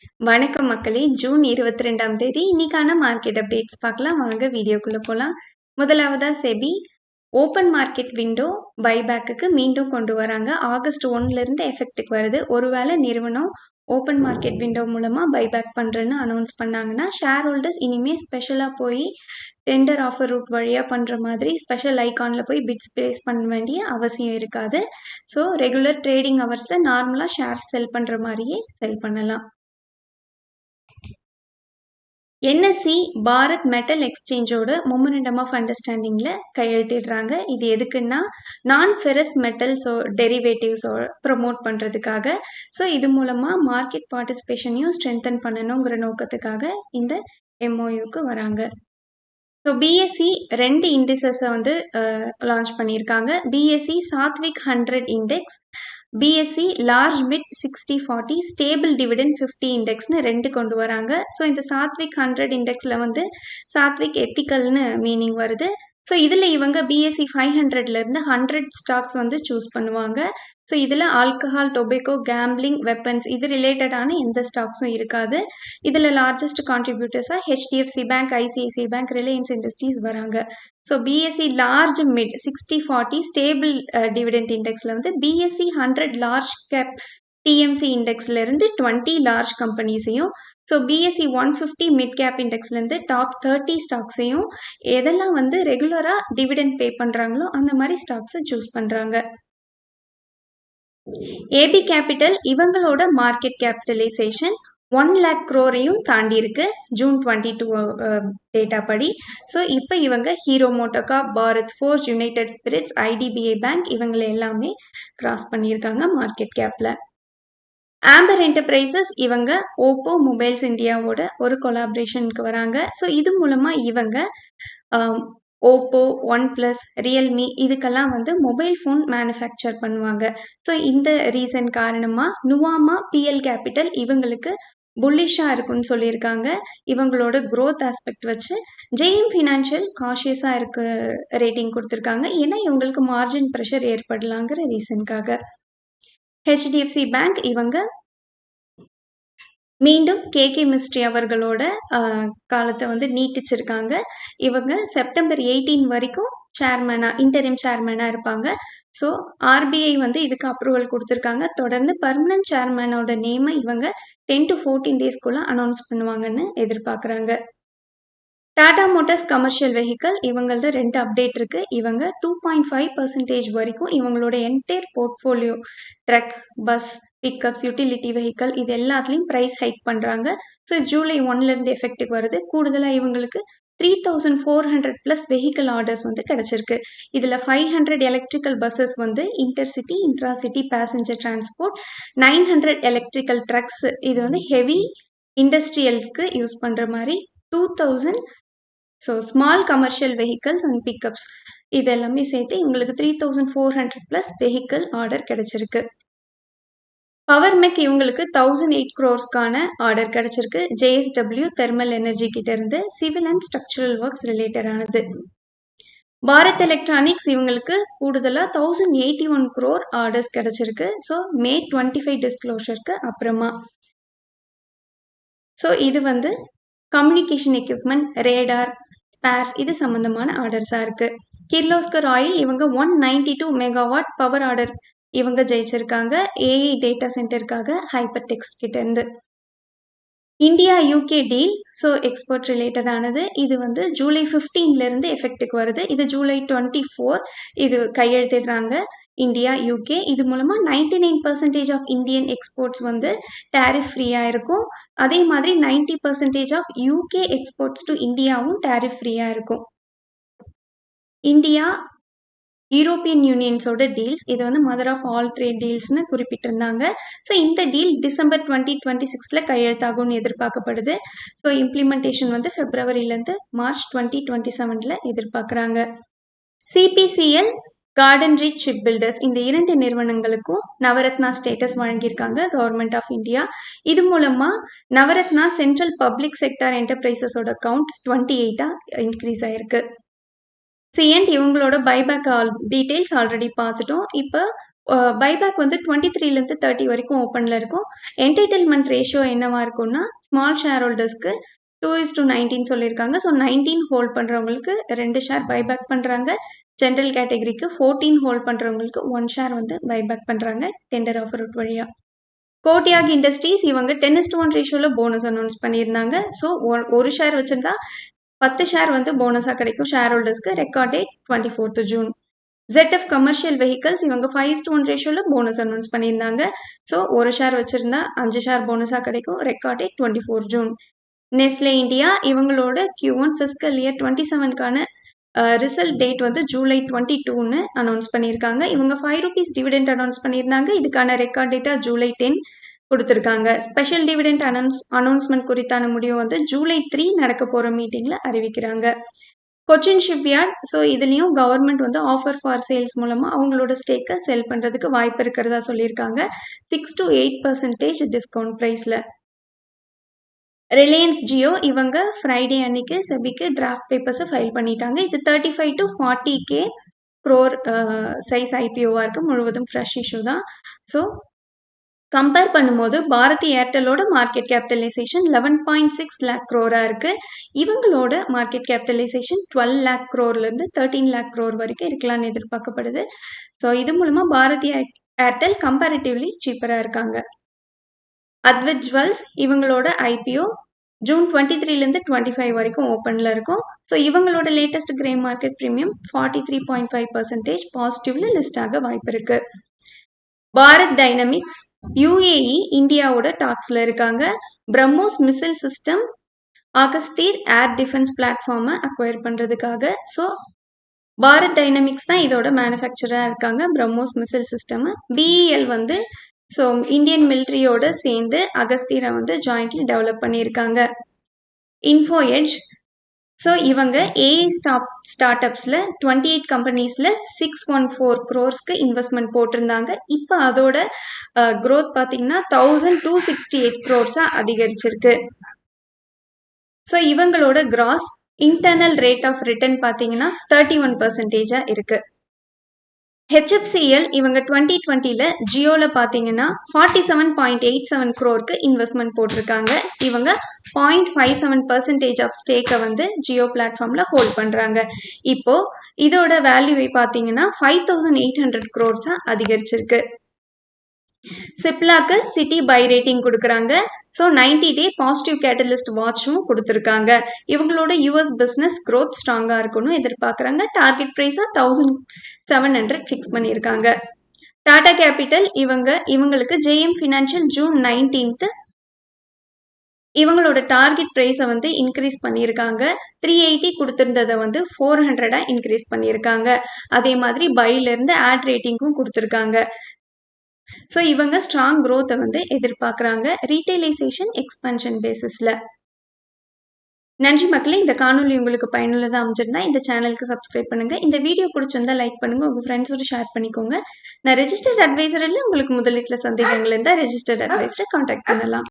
வணக்கம் மக்களே! ஜூன் 22ஆம் தேதி இன்னைக்கான மார்க்கெட் அப்டேட்ஸ் பார்க்கலாம். வாங்க வீடியோக்குள்ள போலாம். முதலாவதா செபி ஓப்பன் மார்க்கெட் விண்டோ பைபேக்குக்கு மீண்டும் கொண்டு வராங்க. ஆகஸ்ட் 1லேருந்து எஃபெக்ட்டுக்கு வருது. ஒருவேளை நிறுவனம் ஓப்பன் மார்க்கெட் விண்டோ மூலமா பைபேக் பண்றேன்னு அனௌன்ஸ் பண்ணாங்கன்னா, ஷேர் ஹோல்டர்ஸ் இனிமே ஸ்பெஷலா போய் டெண்டர் ஆஃபர் ரூட் வழியா பண்ற மாதிரி ஸ்பெஷல் ஐகான்ல போய் பிட்ஸ் பிளேஸ் பண்ண வேண்டிய அவசியம் இருக்காது. ஸோ ரெகுலர் ட்ரேடிங் ஹவர்ஸ்ல நார்மலா ஷேர் செல் பண்ற மாரியே செல் பண்ணலாம். என்எஸ்சி பாரத் மெட்டல் எக்ஸ்சேஞ்சோட மெமரண்டம் ஆஃப் அண்டர்ஸ்டாண்டிங்ல கையெழுத்திடுறாங்க. இது எதுக்குன்னா நான் ஃபெரஸ் மெட்டல்ஸோ டெரிவேட்டிவ்ஸோ ப்ரொமோட் பண்ணுறதுக்காக. ஸோ இது மூலமாக மார்க்கெட் பார்ட்டிசிபேஷனையும் ஸ்ட்ரென்தன் பண்ணணுங்கிற நோக்கத்துக்காக இந்த எம்ஓயுக்கு வராங்க. ஸோ பிஎஸ்சி 2 இண்டிசஸை வந்து லான்ச் பண்ணியிருக்காங்க. BSE Sattvik 100 index, BSE large mid 60/40 stable dividend 50 இண்டெக்ஸ்னு 2 கொண்டு வராங்க. ஸோ இந்த சாத்விக் 100 இண்டெக்ஸில் வந்து சாத்விக் எத்திக்கல்னு மீனிங் வருது. ஸோ இதில் இவங்க பிஎஸ்சி 500லேருந்து 100 ஸ்டாக்ஸ் வந்து சூஸ் பண்ணுவாங்க. ஸோ இதில் ஆல்கஹால், டொபேக்கோ, கேம்பிளிங், வெப்பன்ஸ் இது ரிலேட்டடான எந்த ஸ்டாக்ஸும் இருக்காது. இதில் லார்ஜஸ்ட் கான்ட்ரிபியூட்டர்ஸாக HDFC bank, ICICI bank, Reliance Industries வராங்க. So BSE large mid 60/40 stable dividend இண்டெக்ஸில் வந்து பிஎஸ்சி 100 லார்ஜ் கேப் டிஎம்சி இண்டெக்ஸ்லேருந்து 20 லார்ஜ் கம்பெனிஸையும், ஸோ பிஎஸ்சி 150 மிட் கேப் இண்டெக்ஸ்லேருந்து டாப் 30 ஸ்டாக்ஸையும், எதெல்லாம் வந்து ரெகுலராக டிவிடெண்ட் பே பண்ணுறாங்களோ அந்த மாதிரி ஸ்டாக்ஸை சூஸ் பண்ணுறாங்க. ஏபி கேபிட்டல் இவங்களோட மார்க்கெட் கேபிட்டலைசேஷன் 1 lakh crore தாண்டி இருக்கு ஜூன் 22 டேட்டா படி. ஸோ இப்போ இவங்க hero MotoCorp, Bharat forge, United spirits, IDBI bank இவங்களை எல்லாமே கிராஸ் பண்ணியிருக்காங்க மார்க்கெட் கேப்பில். ஆம்பர் என்டர்பிரைசஸ் இவங்க ஓப்போ மொபைல்ஸ் இந்தியாவோட ஒரு கொலாபரேஷனுக்கு வராங்க. ஸோ இது மூலமாக இவங்க ஓப்போ, ஒன் ப்ளஸ், ரியல்மி இதுக்கெல்லாம் வந்து மொபைல் ஃபோன் மேனுஃபேக்சர் பண்ணுவாங்க. ஸோ இந்த ரீசன் காரணமாக நுவாமா பிஎல் கேபிட்டல் இவங்களுக்கு புல்லிஷாக இருக்குன்னு சொல்லியிருக்காங்க. இவங்களோட க்ரோத் ஆஸ்பெக்ட் வச்சு ஜெயம் ஃபினான்ஷியல் காஷியஸாக இருக்க ரேட்டிங் கொடுத்துருக்காங்க. ஏன்னா இவங்களுக்கு மார்ஜின் ப்ரெஷர் ஏற்படலாங்கிற ரீசனுக்காக. ஹெச்டிஎஃப்சி பேங்க் இவங்க மீண்டும் கேகே மிஸ்ட்ரி அவர்களோட காலத்தை வந்து நீட்டிச்சிருக்காங்க. இவங்க செப்டம்பர் 18 வரைக்கும் இன்டரிம் சேர்மேனாக இருப்பாங்க. ஸோ ஆர்பிஐ வந்து இதுக்கு அப்ரூவல் கொடுத்துருக்காங்க. தொடர்ந்து பர்மனன்ட் சேர்மேனோட நேமை இவங்க 10 to 14 டேஸ்க்குள்ளே அனௌன்ஸ் பண்ணுவாங்கன்னு எதிர்பார்க்குறாங்க. டாடா மோட்டார்ஸ் கமர்ஷியல் வெஹிக்கல் இவங்களோட 2 அப்டேட் இருக்குது. இவங்க 2.5% வரைக்கும் இவங்களோட entire portfolio truck, bus, pickups, utility vehicle இது எல்லாத்துலேயும் ப்ரைஸ் ஹைக் பண்ணுறாங்க. ஸோ ஜூலை 1லேருந்து எஃபெக்ட்டுக்கு வருது. கூடுதலாக இவங்களுக்கு 3400+ வெஹிக்கல் ஆர்டர்ஸ் வந்து கிடச்சிருக்கு. இதில் 500 எலக்ட்ரிக்கல் பஸ்ஸஸ் வந்து intercity, intracity passenger transport, 900 electrical trucks இது வந்து ஹெவி இண்டஸ்ட்ரியல்ஸ்க்கு யூஸ் பண்ணுற மாதிரி, 2000 so small commercial vehicles and pickups இது எல்லாமே சேர்த்து இவங்களுக்கு 3400+ வெஹிக்கல் ஆர்டர் கிடைச்சிருக்கு. பவர் மெக் இவங்களுக்கு 1008 crores ஆர்டர் கிடைச்சிருக்கு. ஜேஎஸ்டபிள்யூ தெர்மல் எனர்ஜி கிட்ட இருந்து சிவில் அண்ட் ஸ்ட்ரக்சரல் ஒர்க்ஸ் ரிலேட்டடானது. பாரத் எலக்ட்ரானிக்ஸ் இவங்களுக்கு கூடுதலாக 1081 crore ஆர்டர்ஸ் கிடைச்சிருக்கு. ஸோ மே 25 டிஸ்க்ளோஷருக்கு அப்புறமா. ஸோ இது வந்து கம்யூனிகேஷன் எக்யூப்மெண்ட், ரேடார், ஸ்பேர்ஸ் இது சம்மந்தமான ஆர்டர்ஸாக இருக்குது. கிர்லோஸ்கர் ஆயில் இவங்க 192 மெகாவாட் பவர் ஆர்டர் இவங்க ஜெயிச்சிருக்காங்க ஏஐ டேட்டா சென்டருக்காக ஹைப்பர் டெக்ஸ்ட் கிட்டேருந்து. India UK deal so export ரிலேட்டடானது. இது வந்து ஜூலை 15லேருந்து எஃபெக்ட்டுக்கு வருது. இது ஜூலை 24 இது கையெழுத்திடுறாங்க இந்தியா யூகே. இது மூலமாக 99% ஆஃப் இந்தியன் எக்ஸ்போர்ட்ஸ் வந்து டேரிஃப் ஃப்ரீயாக இருக்கும். அதே மாதிரி 90% ஆஃப் யூகே எக்ஸ்போர்ட்ஸ் டு இந்தியாவும் டேரிஃப் ஃப்ரீயாக இருக்கும். இந்தியா யூரோப்பியன் யூனியன்ஸோட டீல்ஸ் இது வந்து மதர் ஆஃப் ஆல் ட்ரேட் டீல்ஸ்னு குறிப்பிட்டிருந்தாங்க. ஸோ இந்த டீல் டிசம்பர் 2026 கையெழுத்தாகும்னு எதிர்பார்க்கப்படுது. ஸோ இம்ப்ளிமெண்டேஷன் வந்து ஃபெப்ரவரியிலேருந்து மார்ச் 2027 எதிர்பார்க்குறாங்க. CPCL, Garden Reach Ship Builders இந்த 2 நிறுவனங்களுக்கும் நவரத்னா ஸ்டேட்டஸ் வழங்கியிருக்காங்க கவர்மெண்ட் ஆஃப் இந்தியா. இது மூலமாக நவரத்னா சென்ட்ரல் பப்ளிக் செக்டார் என்டர்பிரைசஸோட கவுண்ட் 28 இன்க்ரீஸ் ஆயிருக்கு. சிஎன்ட் இவங்களோட பைபேக் டீட்டெயில்ஸ் ஆல்ரெடி பார்த்துட்டோம். இப்போ பைபேக் வந்து 23லேருந்து 30 வரைக்கும் ஓப்பனில் இருக்கும். என்டைட்டில்மெண்ட் ரேஷியோ என்னவா இருக்கும்னா ஸ்மால் ஷேர் ஹோல்டர்ஸ்க்கு 2:19 சொல்லியிருக்காங்க. ஸோ 19 ஹோல்ட் பண்ணுறவங்களுக்கு 2 ஷேர் பைபேக் பண்ணுறாங்க. ஜென்ரல் கேட்டகரிக்கு 14 ஹோல்ட் பண்ணுறவங்களுக்கு 1 ஷேர் வந்து பைபேக் பண்ணுறாங்க டெண்டர் ஆஃபர் வழியா. கோட்டியாக் இண்டஸ்ட்ரீஸ் இவங்க 10:1 ரேஷியோவில் போனஸ் அனௌன்ஸ் பண்ணியிருந்தாங்க. ஸோ ஒரு ஷேர் வச்சுருந்தா 10 ஷேர் வந்து போனஸாக கிடைக்கும் ஷேர் ஹோல்டர்ஸ்க்கு. Record date 24th June. ZF commercial vehicles இவங்க 5:1 ரேஷியோவில் போனஸ் அனௌன்ஸ் பண்ணியிருந்தாங்க. ஸோ ஒரு ஷேர் வச்சுருந்தா 5 ஷேர் போனஸாக கிடைக்கும். Record date 24 June. Nestle India இவங்களோட Q1 ஃபிஸ்கல் இயர் 27க்கான ரிசல்ட் டேட் வந்து ஜூலை 22ன்னு அனௌன்ஸ் பண்ணியிருக்காங்க. இவங்க 5 rupees டிவிடெண்ட் அனௌன்ஸ் பண்ணியிருந்தாங்க. இதுக்கான ரெக்கார்ட் டேட்டாக ஜூலை 10 கொடுத்துருக்காங்க. ஸ்பெஷல் டிவிடெண்ட் அனௌன்ஸ்மெண்ட் குறித்தான முடிவு வந்து ஜூலை 3 நடக்க போகிற மீட்டிங்கில் அறிவிக்கிறாங்க. கொச்சின் ஷிப்யார்ட் ஸோ இதுலேயும் கவர்மெண்ட் வந்து ஆஃபர் ஃபார் சேல்ஸ் மூலமாக அவங்களோட ஸ்டேக்கை செல் பண்ணுறதுக்கு வாய்ப்பு இருக்கிறதா சொல்லியிருக்காங்க. 6 to 8% டிஸ்கவுண்ட் ப்ரைஸில். ரிலையன்ஸ் ஜியோ இவங்க ஃப்ரைடே அன்னைக்கு செபிக்கு டிராஃப்ட் பேப்பர்ஸை ஃபைல் பண்ணிட்டாங்க. இது 35 to 40K crore சைஸ் ஐபிஓவாக இருக்குது. முழுவதும் ஃப்ரெஷ் இஷ்யூ தான். ஸோ கம்பேர் பண்ணும்போது பாரதி ஏர்டெல்லோட மார்க்கெட் கேபிட்டலைசேஷன் 11.6 lakh crore இருக்குது. இவங்களோட மார்க்கெட் கேபிட்டலைசேஷன் 12 lakh crore-லேருந்து 13 lakh crore வரைக்கும் இருக்கலாம்னு எதிர்பார்க்கப்படுது. ஸோ இது மூலமாக பாரதி ஏர்டெல் கம்பேரிட்டிவ்லி சீப்பராக இருக்காங்க. அத்வைத் ஜுவல்ஸ் இவங்களோட ஐபிஓ ஜூன் 23லேருந்து 25 வரைக்கும் ஓப்பனில் இருக்கும். ஸோ இவங்களோட லேட்டஸ்ட் கிரே மார்க்கெட் ப்ரீமியம் 43.5% பாசிட்டிவ்ல லிஸ்ட் ஆக வாய்ப்பு இருக்கு. பாரத் டைனமிக்ஸ் UAE இந்தியாவோட டாக்ஸில் இருக்காங்க. BrahMos missile system Akashteer air defence பிளாட்ஃபார்மை அக்வயர் பண்ணுறதுக்காக. ஸோ பாரத் டைனமிக்ஸ் தான் இதோட மேனுஃபேக்சராக இருக்காங்க பிரம்மோஸ் மிசைல் சிஸ்டம். BEL வந்து ஸோ இந்தியன் மிலிட்ரியோட சேர்ந்து அகஸ்தீரை வந்து ஜாயிண்ட்லி டெவலப் பண்ணியிருக்காங்க. இன்ஃபோ எட்ஜ் ஸோ இவங்க AI ஸ்டார்ட் அப்ஸில் 28 கம்பெனிஸில் 614 crores இன்வெஸ்ட்மெண்ட் போட்டிருந்தாங்க. இப்போ அதோட க்ரோத் பார்த்தீங்கன்னா 1268 crores அதிகரிச்சிருக்கு. ஸோ இவங்களோட gross internal rate of return பார்த்தீங்கன்னா 31% இருக்கு. HFCL இவங்க 2020ல் ஜியோவில் பார்த்தீங்கன்னா 47.87 crore இன்வெஸ்ட்மெண்ட் போட்டிருக்காங்க. இவங்க 0.57% ஆஃப் ஸ்டேக்கை வந்து ஜியோ பிளாட்ஃபார்மில் ஹோல்ட் பண்ணுறாங்க. இப்போது இதோட வேல்யூவை பார்த்தீங்கன்னா 5800 crores அதிகரிச்சிருக்கு. சிப்லாக்கு சிட்டி பை ரேட்டிங் கொடுக்குறாங்க. ஸோ 90-day பாசிட்டிவ் கேட்டலிஸ்ட் வாட்சும் கொடுத்துருக்காங்க. இவங்களோட US பிஸ்னஸ் க்ரோத் ஸ்ட்ராங்காக இருக்கணும் எதிர்பார்க்குறாங்க. டார்கெட் ப்ரைஸாக 1700 ஃபிக்ஸ் பண்ணியிருக்காங்க. டாடா கேபிட்டல் இவங்களுக்கு JM ஃபினான்ஷியல் ஜூன் 19th இவங்களோட டார்கெட் ப்ரைஸை வந்து இன்க்ரீஸ் பண்ணியிருக்காங்க. 380 கொடுத்துருந்ததை வந்து 400 இன்க்ரீஸ் பண்ணியிருக்காங்க. அதே மாதிரி பைலேருந்து ஆட் ரேட்டிங்கும் கொடுத்துருக்காங்க. ஸோ இவங்க ஸ்ட்ராங் க்ரோத்தை வந்து எதிர்பார்க்குறாங்க ரீட்டைலைசேஷன் எக்ஸ்பென்ஷன் பேசிஸில். நன்றி மக்களே. இந்த காணொலி உங்களுக்கு பயனுள்ளதாக அமைஞ்சிருந்தா இந்த சேனலுக்கு சப்ஸ்கிரைப் பண்ணுங்கள். இந்த வீடியோ பிடிச்சிருந்தா லைக் பண்ணுங்கள். உங்கள் ஃப்ரெண்ட்ஸோட ஷேர் பண்ணிக்கோங்க. நான் ரெஜிஸ்டர்ட் அட்வைசர் இல்லை. உங்களுக்கு முதலீட்டில் சந்தேகங்கள் இருந்தால் ரெஜிஸ்டர்ட் அட்வைசரை கான்டாக்ட் பண்ணலாம்.